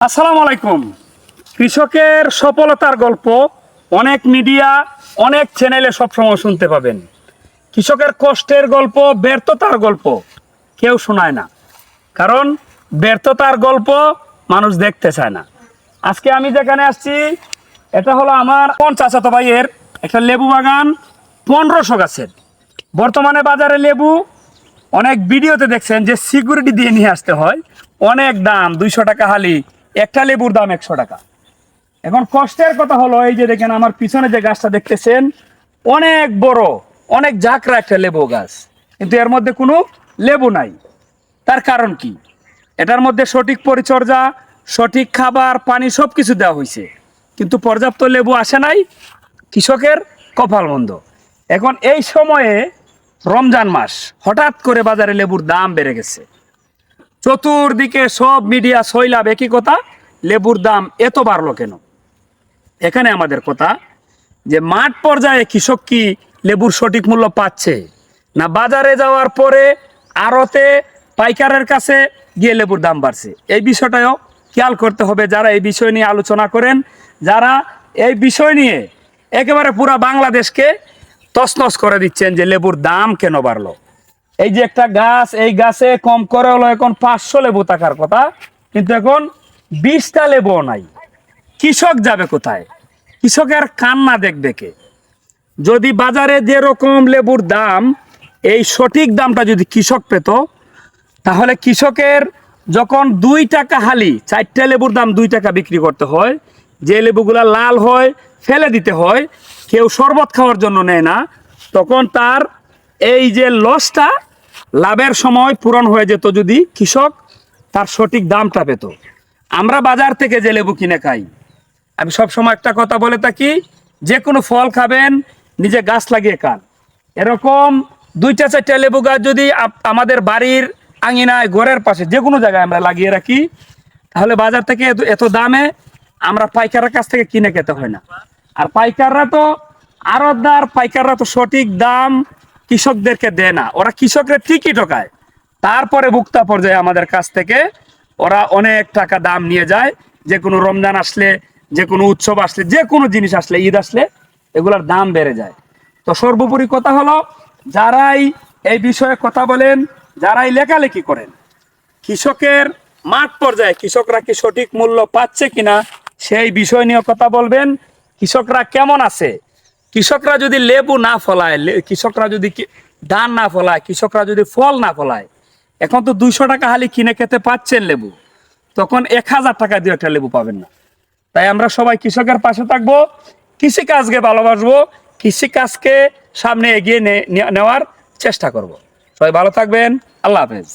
আসসালামু আলাইকুম। কৃষকের সফলতার গল্প অনেক মিডিয়া অনেক চ্যানেলে সবসময় শুনতে পাবেন। কৃষকের কষ্টের গল্প, ব্যর্থতার গল্প কেউ শোনায় না, কারণ ব্যর্থতার গল্প মানুষ দেখতে চায় না। আজকে আমি যেখানে আসছি, এটা হলো আমার চাচাতো ভাইয়ের একটা লেবু বাগান, 1500 গাছের। বর্তমানে বাজারে লেবু অনেক ভিডিওতে দেখছেন যে সিকিউরিটি দিয়ে নিয়ে আসতে হয়, অনেক দাম, 200 টাকা হালি, একটা লেবুর দাম 100 টাকা। এখন কষ্টের কথা হলো, এই যে দেখেন আমার পিছনে যে গাছটা দেখতেছেন, অনেক বড়, অনেক ঝাঁকড়া একটা লেবু গাছ, কিন্তু এর মধ্যে কোনো লেবু নাই। তার কারণ কি? এটার মধ্যে সঠিক পরিচর্যা, সঠিক খাবার, পানি সব কিছু দেওয়া হয়েছে, কিন্তু পর্যাপ্ত লেবু আসে নাই। কৃষকের কপাল মন্দ। এখন এই সময়ে রমজান মাস, হঠাৎ করে বাজারে লেবুর দাম বেড়ে গেছে। চতুর্দিকে সব মিডিয়া সইলাভ একই কথা, লেবুর দাম এত বাড়লো কেন? এখানে আমাদের কথা যে মাঠ পর্যায়ে কৃষক কি লেবুর সঠিক মূল্য পাচ্ছে, না বাজারে যাওয়ার পরে আড়তে পাইকারের কাছে গিয়ে লেবুর দাম বাড়ছে? এই বিষয়টাও খেয়াল করতে হবে। যারা এই বিষয় নিয়ে আলোচনা করেন, যারা এই বিষয় নিয়ে একেবারে পুরা বাংলাদেশকে তছনছ করে দিচ্ছেন যে লেবুর দাম কেন বাড়লো। এই যে একটা গাছ, এই গাছে কম করে হলো এখন 500 লেবু থাকার কথা, কিন্তু এখন 20টা লেবুও নাই। কৃষক যাবে কোথায়? কৃষকের কান্না দেখবে কে? যদি বাজারে যেরকম লেবুর দাম, এই সঠিক দামটা যদি কৃষক পেত, তাহলে কৃষকের যখন 2 টাকা হালি 4টা লেবুর দাম 2 টাকা বিক্রি করতে হয়, যে লেবুগুলা লাল হয় ফেলে দিতে হয়, কেউ শরবত খাওয়ার জন্য নেয় না, তখন তার এই যে লসটা লাভের সময় পূরণ হয়ে যেত যদি কৃষক তার সঠিক দামটা পেত। আমরা বাজার থেকে যে লেবু কিনে খাই, আমি সবসময় একটা কথা বলে থাকি, যে কোনো ফল খাবেন নিজে গাছ লাগিয়ে খান। এরকম 2টা 4টা লেবু গাছ যদি আমাদের বাড়ির আঙিনায়, ঘরের পাশে যে কোনো জায়গায় আমরা লাগিয়ে রাখি, তাহলে বাজার থেকে এত দামে আমরা পাইকারের কাছ থেকে কিনে খেতে হয় না। আর পাইকাররা তো আড়তদার, পাইকাররা তো সঠিক দাম কৃষকদেরকে দেয় না, ওরা কৃষকরা ঠিকই ঠকায়। তারপরে ভোক্তা পর্যায়ে আমাদের কাছ থেকে ওরা অনেক টাকা দাম নিয়ে যায়। যে কোনো রমজান আসলে, যে কোনো উৎসব আসলে, যে কোনো জিনিস আসলে, ঈদ আসলে এগুলোর দাম বেড়ে যায়। তো সর্বোপরি কথা হলো, যারাই এই বিষয়ে কথা বলেন, যারাই লেখালেখি করেন, কৃষকের মাঠ পর্যায়ে কৃষকরা কি সঠিক মূল্য পাচ্ছে কিনা সেই বিষয় নিয়ে কথা বলবেন। কৃষকরা কেমন আছে? কৃষকরা যদি লেবু না ফলায়, কৃষকরা যদি ধান না ফলায়, কৃষকরা যদি ফল না ফলায়, এখন তো 200 টাকা হালি কিনে খেতে পাচ্ছেন লেবু, তখন 1000 টাকা দিয়ে একটা লেবু পাবেন না। তাই আমরা সবাই কৃষকের পাশে থাকবো, কৃষিকাজকে ভালোবাসবো, কৃষিকাজকে সামনে এগিয়ে নেওয়ার চেষ্টা করব। সবাই ভালো থাকবেন। আল্লাহ হাফেজ।